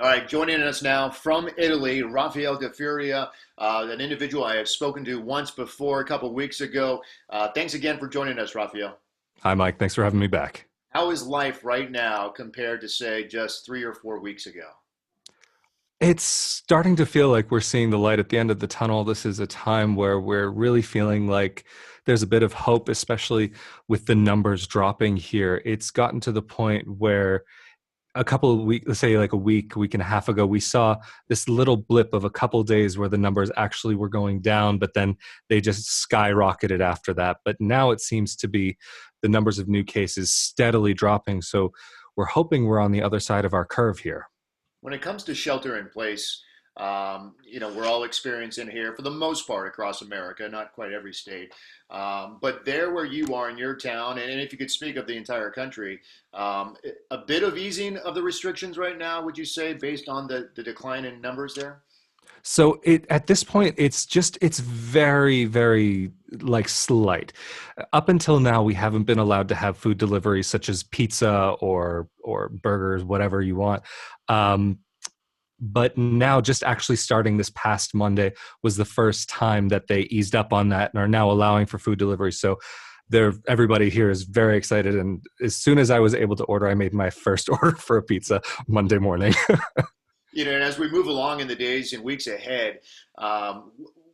All right, joining us now from Italy, Rafael di Furia, an individual I have spoken to once before a couple of weeks ago. Thanks again for joining us, Rafael. Hi, Mike. Thanks for having me back. How is life right now compared to, say, just 3 or 4 weeks ago? It's starting to feel like we're seeing the light at the end of the tunnel. This is a time where we're really feeling like there's a bit of hope, especially with the numbers dropping here. It's gotten to the point where a couple of weeks, let's say like a week and a half ago, we saw this little blip of a couple of days where the numbers actually were going down, but then they just skyrocketed after that. But now it seems to be the numbers of new cases steadily dropping. So we're hoping we're on the other side of our curve here. When it comes to shelter in place, we're all experiencing here for the most part across America, not quite every state, but there where you are in your town, and if you could speak of the entire country, a bit of easing of the restrictions right now, would you say, based on the decline in numbers there? So at this point, it's very, very like slight. Up until now, we haven't been allowed to have food deliveries such as pizza or burgers, whatever you want. Um, but now, just actually starting this past Monday was the first time that they eased up on that and are now allowing for food delivery. So everybody here is very excited. And as soon as I was able to order, I made my first order for a pizza Monday morning. And as we move along in the days and weeks ahead,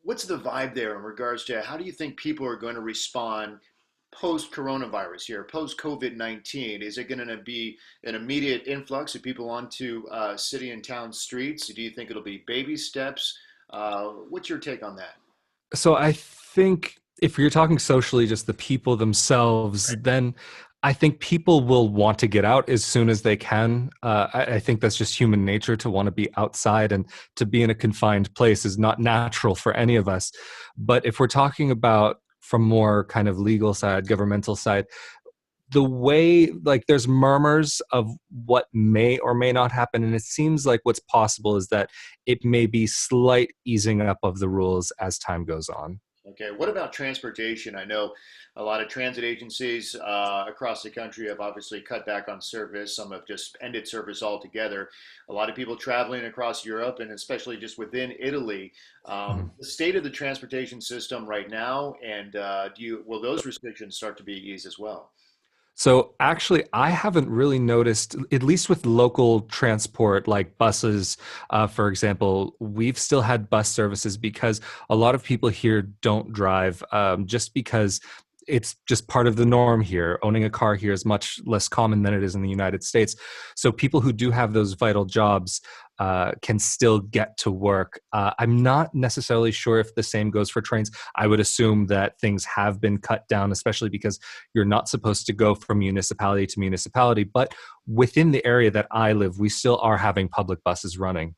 what's the vibe there in regards to how do you think people are going to respond post coronavirus here, post COVID-19? Is it going to be an immediate influx of people onto city and town streets? Do you think it'll be baby steps? What's your take on that? So I think if you're talking socially, just the people themselves, then I think people will want to get out as soon as they can. I think that's just human nature to want to be outside, and to be in a confined place is not natural for any of us. But if we're talking about from more kind of legal side, governmental side, the way like there's murmurs of what may or may not happen, and it seems like what's possible is that it may be slight easing up of the rules as time goes on. Okay, what about transportation? I know a lot of transit agencies across the country have obviously cut back on service. Some have just ended service altogether. A lot of people traveling across Europe and especially just within Italy. Mhm. The state of the transportation system right now, and will those restrictions start to be eased as well? So actually, I haven't really noticed, at least with local transport like buses, for example, we've still had bus services because a lot of people here don't drive, just because it's just part of the norm here. Owning a car here is much less common than it is in the United States. So people who do have those vital jobs can still get to work. I'm not necessarily sure if the same goes for trains. I would assume that things have been cut down, especially because you're not supposed to go from municipality to municipality. But within the area that I live, we still are having public buses running.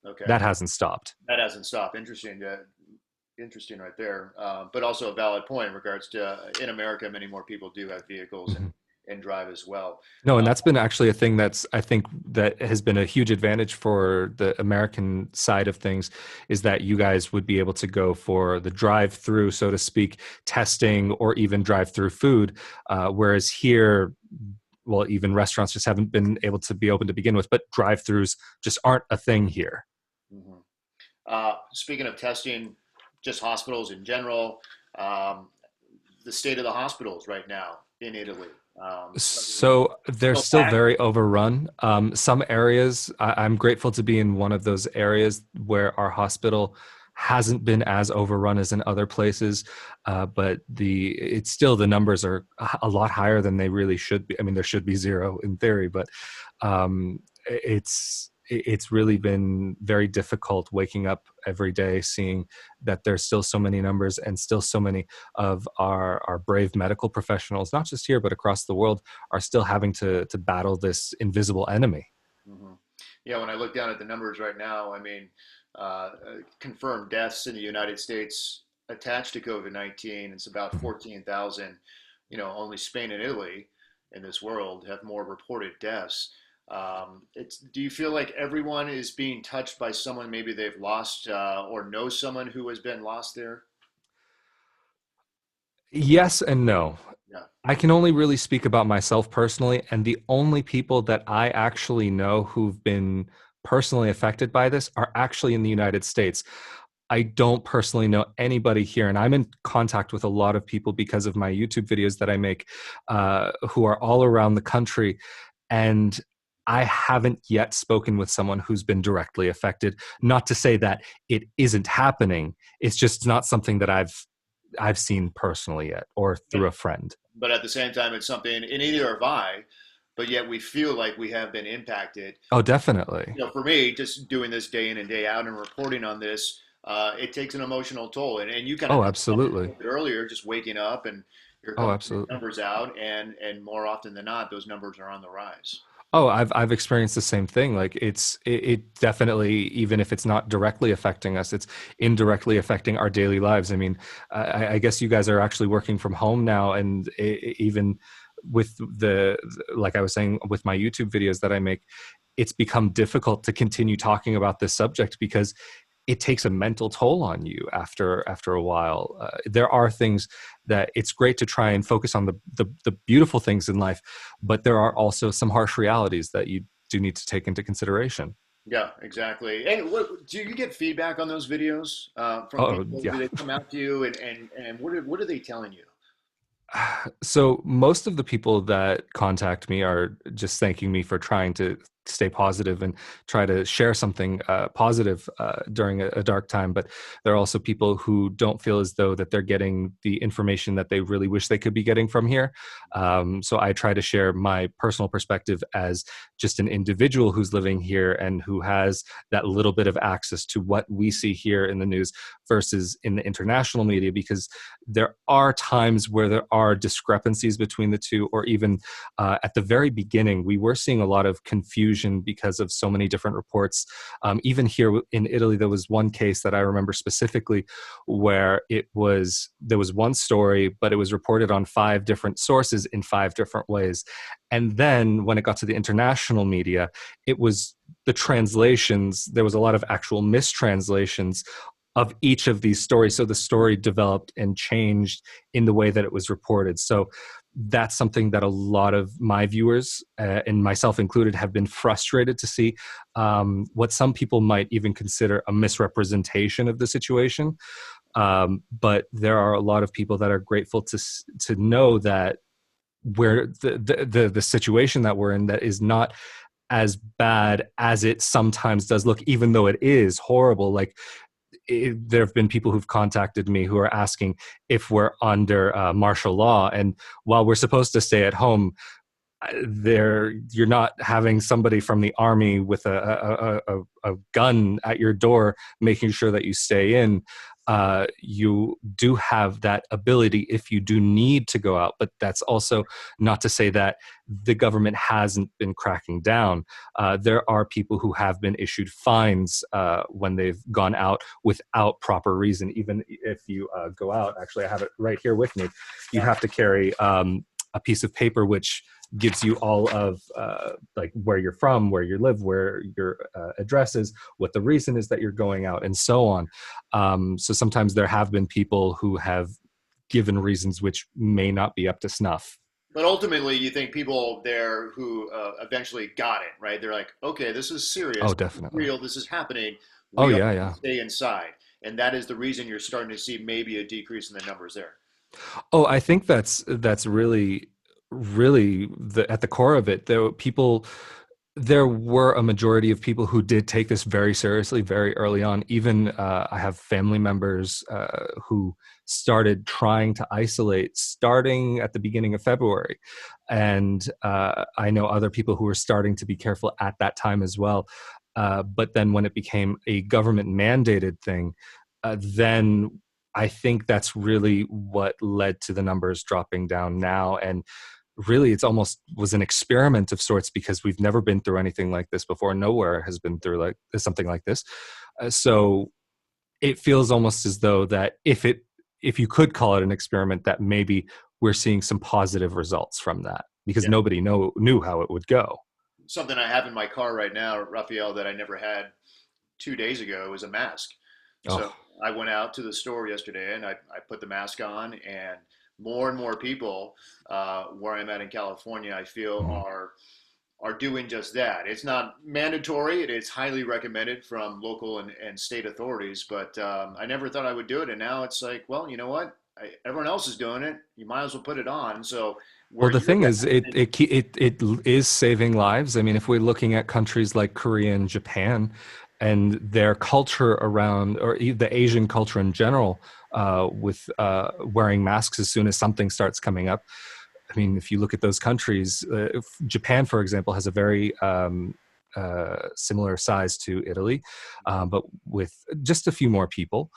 Okay, That hasn't stopped. that hasn't stopped. Interesting. Interesting right there. But also a valid point in regards to in America, many more people do have vehicles Mhm. and drive as well. No, and Uh, that's been actually a thing that's I think that has been a huge advantage for the American side of things, is that you guys would be able to go for the drive-through, so to speak, testing or even drive-through food, whereas here, well, even restaurants just haven't been able to be open to begin with, but drive-throughs just aren't a thing here. mhm. Speaking of testing, just hospitals in general, um, the state of the hospitals right now in Italy. So they're Still still packed. very overrun. Some areas, I'm grateful to be in one of those areas where our hospital hasn't been as overrun as in other places, but it's still, the numbers are a lot higher than they really should be. I mean, there should be zero in theory, but it's really been very difficult waking up every day seeing that there's still so many numbers and still so many of our brave medical professionals, not just here but across the world, are still having to battle this invisible enemy. hmm Yeah, when I look down at the numbers right now, I mean, confirmed deaths in the United States attached to COVID-19, it's about Mhm. 14,000. Only Spain and Italy in this world have more reported deaths. Do you feel like everyone is being touched by someone maybe they've lost or know someone who has been lost there? Yes and no. Yeah. I can only really speak about myself personally, and the only people that I actually know who've been personally affected by this are actually in the United States. I don't personally know anybody here, and I'm in contact with a lot of people because of my YouTube videos that I make, who are all around the country, and I haven't yet spoken with someone who's been directly affected. Not to say that it isn't happening; it's just not something that I've seen personally yet, or But through a friend. but at the same time, it's something, and neither have I, but yet we feel like we have been impacted. Oh, definitely. For me, just doing this day in and day out and reporting on this, it takes an emotional toll. And you kind of Oh, touched on it a absolutely. little bit earlier, just waking up and here Oh, comes these absolutely. numbers out, and more often than not, those numbers are on the rise. Oh, I've experienced the same thing. Like it definitely, even if it's not directly affecting us, it's indirectly affecting our daily lives. I mean, I guess you guys are actually working from home now, and even with like I was saying, with my YouTube videos that I make, it's become difficult to continue talking about this subject because it takes a mental toll on you after a while. There are things that it's great to try and focus on the beautiful things in life, but there are also some harsh realities that you do need to take into consideration. Yeah, exactly. And what do you get feedback on those videos from Oh people? yeah. Do they come out to you and what are they telling you? So most of the people that contact me are just thanking me for trying to stay positive and try to share something positive during a dark time. But there are also people who don't feel as though that they're getting the information that they really wish they could be getting from here. So I try to share my personal perspective as just an individual who's living here and who has that little bit of access to what we see here in the news versus in the international media, because there are times where there are discrepancies between the two, or even at the very beginning, we were seeing a lot of confusion because of so many different reports. Even here in Italy, there was one case that I remember specifically where there was one story, but it was reported on five different sources in five different ways. And then when it got to the international media, it was the translations, there was a lot of actual mistranslations of each of these stories. So the story developed and changed in the way that it was reported. So that's something that a lot of my viewers, and myself included, have been frustrated to see. What some people might even consider a misrepresentation of the situation. But there are a lot of people that are grateful to know that where the situation that we're in, that is not as bad as it sometimes does look, even though it is horrible. Like there have been people who've contacted me who are asking if we're under martial law, and while we're supposed to stay at home, there you're not having somebody from the army with a gun at your door making sure that you stay in. You do have that ability if you do need to go out, but that's also not to say that the government hasn't been cracking down. There are people who have been issued fines when they've gone out without proper reason. Even if you go out, actually I have it right here with me, you Yeah. have to carry a piece of paper which gives you all of like where you're from, where you live, where your address is, what the reason is that you're going out, and so on. So sometimes there have been people who have given reasons which may not be up to snuff. But ultimately, you think people there who eventually got it, right? They're like, okay, this is serious, Oh, this is definitely. real, this is happening. Oh We all yeah, need yeah. to stay inside. And that is the reason you're starting to see maybe a decrease in the numbers there. Oh, I think that's really at the core of it. There were a majority of people who did take this very seriously very early on. Even I have family members who started trying to isolate starting at the beginning of February, and I know other people who were starting to be careful at that time as well. But then when it became a government mandated thing, then I think that's really what led to the numbers dropping down now. And really, it's almost was an experiment of sorts because we've never been through anything like this before. Nowhere has been through like something like this. So it feels almost as though that if you could call it an experiment, that maybe we're seeing some positive results from that because Yeah. nobody knew how it would go. Something I have in my car right now, Raphael, that I never had 2 days ago is a mask. So Oh, I went out to the store yesterday and I put the mask on, and more people where I'm at in California, I feel mhm. are are doing just that. It's not mandatory. It is highly recommended from local and state authorities. But I never thought I would do it, and now it's like, well, you know what? Everyone else is doing it. You might as well put it on. So Well, where the you're thing is, at, it is saving lives. I mean, if we're looking at countries like Korea and Japan, and their culture around, or the Asian culture in general, with wearing masks as soon as something starts coming up. I mean, if you look at those countries, Japan, for example, has a very similar size to Italy, but with just a few more people,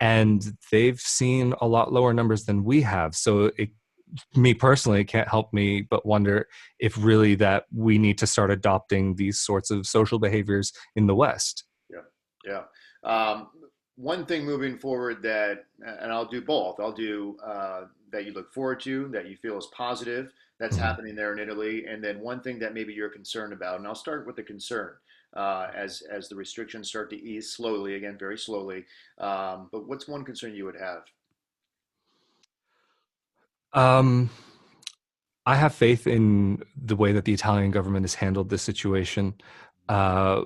and they've seen a lot lower numbers than we have. So me personally, it can't help me but wonder if really that we need to start adopting these sorts of social behaviors in the West. yeah, yeah. One thing moving forward that, and I'll do both. I'll do that you look forward to, that you feel is positive, that's Mhm. happening there in Italy, and then one thing that maybe you're concerned about. And I'll start with the concern as the restrictions start to ease slowly, again, very slowly. But what's one concern you would have? Um, I have faith in the way that the Italian government has handled this situation. Uh,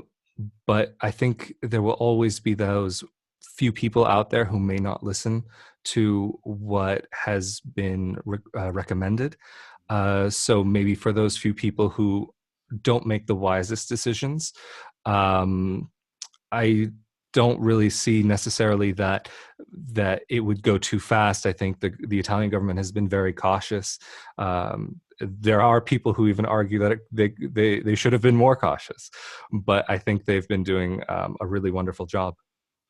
but I think there will always be those few people out there who may not listen to what has been recommended. So maybe for those few people who don't make the wisest decisions, um, I don't really see necessarily that it would go too fast. I think the Italian government has been very cautious. There are people who even argue that they should have been more cautious, but I think they've been doing a really wonderful job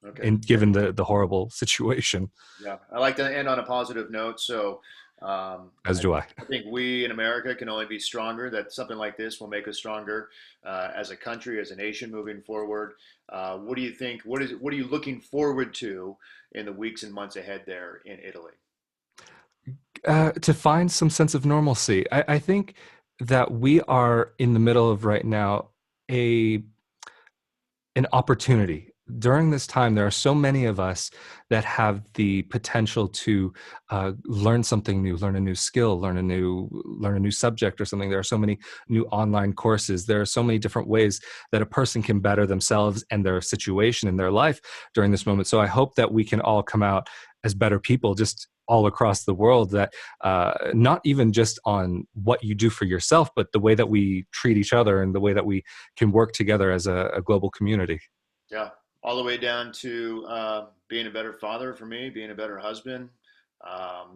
Okay. in given the horrible situation. Yeah, I like to end on a positive note. So As do I. I think we in America can only be stronger. That something like this will make us stronger as a country, as a nation moving forward. What do you think? What are you looking forward to in the weeks and months ahead there in Italy? To find some sense of normalcy. I think that we are in the middle of right now a an opportunity. During this time, there are so many of us that have the potential to learn something new, learn a new skill, learn a new subject or something. There are so many new online courses. There are so many different ways that a person can better themselves and their situation in their life during this moment. So I hope that we can all come out as better people, just all across the world. That not even just on what you do for yourself, but the way that we treat each other and the way that we can work together as a global community. Yeah, all the way down to being a better father for me, being a better husband.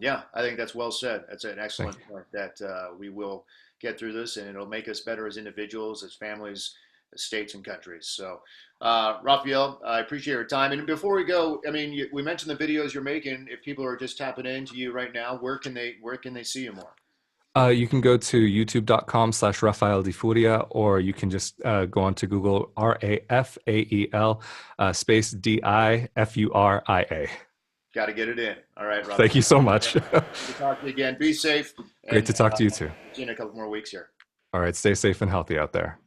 Yeah, I think that's well said. That's an Thank excellent you. point that we will get through this and it'll make us better as individuals, as families, as states, and countries. So, Rafael, I appreciate your time. And before we go, I mean, we mentioned the videos you're making. If people are just tapping into you right now, where can they see you more? You can go to youtube.com/Rafael di Furia, or you can just go onto Google Rafael space Difuria. Got to get it in. All right, Thank Rafael. you so much. Good to talk to you again. Be safe, Great and to talk to you too. see you in a couple more weeks here. All right, stay safe and healthy out there.